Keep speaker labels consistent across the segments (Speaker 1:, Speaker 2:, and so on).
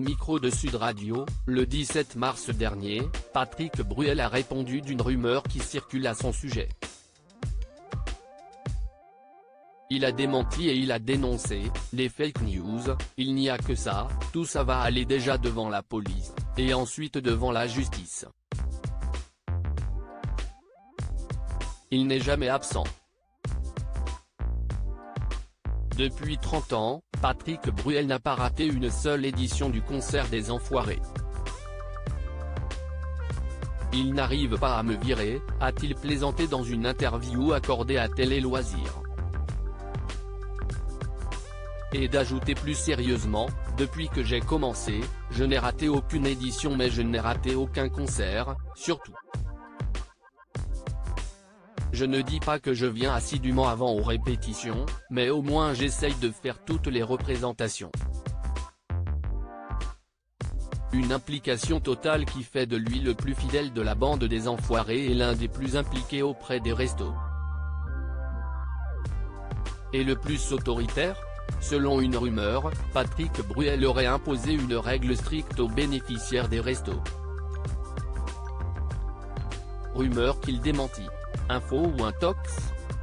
Speaker 1: Au micro de Sud Radio, le 17 mars dernier, Patrick Bruel a répondu d'une rumeur qui circule à son sujet. Il a démenti et il a dénoncé les fake news. Il n'y a que ça, tout ça va aller déjà devant la police, et ensuite devant la justice. Il n'est jamais absent. Depuis 30 ans, Patrick Bruel n'a pas raté une seule édition du concert des Enfoirés. Il n'arrive pas à me virer, a-t-il plaisanté dans une interview accordée à Télé Loisirs. Et d'ajouter plus sérieusement, depuis que j'ai commencé, je n'ai raté aucune édition mais je n'ai raté aucun concert, surtout. Je ne dis pas que je viens assidûment avant aux répétitions, mais au moins j'essaye de faire toutes les représentations. Une implication totale qui fait de lui le plus fidèle de la bande des Enfoirés et l'un des plus impliqués auprès des restos. Et le plus autoritaire ? Selon une rumeur, Patrick Bruel aurait imposé une règle stricte aux bénéficiaires des restos. Rumeur qu'il démentit. Info ou intox ?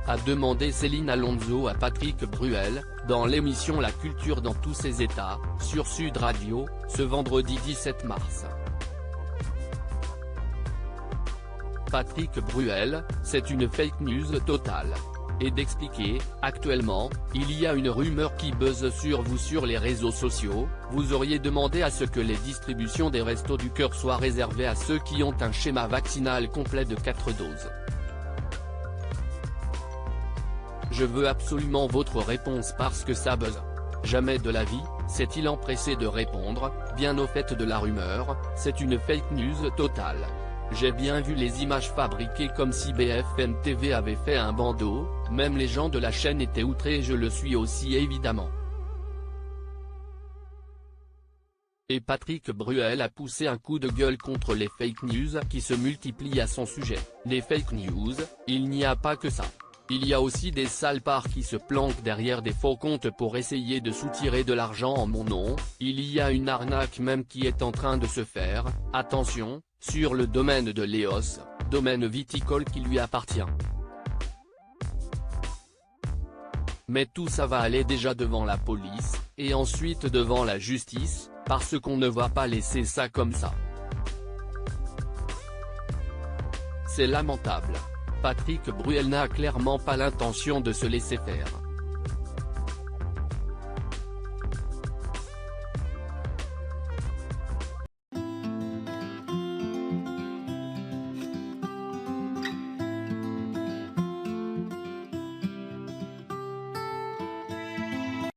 Speaker 1: A demandé Céline Alonso à Patrick Bruel, dans l'émission La Culture dans tous ses états, sur Sud Radio, ce vendredi 17 mars. Patrick Bruel, c'est une fake news totale. Et d'expliquer, actuellement, il y a une rumeur qui buzz sur vous sur les réseaux sociaux, vous auriez demandé à ce que les distributions des Restos du Cœur soient réservées à ceux qui ont un schéma vaccinal complet de 4 doses. Je veux absolument votre réponse parce que ça buzz. Jamais de la vie, s'est-il empressé de répondre, bien au fait de la rumeur, c'est une fake news totale. J'ai bien vu les images fabriquées comme si BFM TV avait fait un bandeau, même les gens de la chaîne étaient outrés et je le suis aussi évidemment. Et Patrick Bruel a poussé un coup de gueule contre les fake news qui se multiplient à son sujet. Les fake news, il n'y a pas que ça. Il y a aussi des salopards qui se planquent derrière des faux comptes pour essayer de soutirer de l'argent en mon nom, il y a une arnaque même qui est en train de se faire, attention, sur le domaine de Léos, domaine viticole qui lui appartient. Mais tout ça va aller déjà devant la police, et ensuite devant la justice, parce qu'on ne va pas laisser ça comme ça. C'est lamentable. Patrick Bruel n'a clairement pas l'intention de se laisser faire.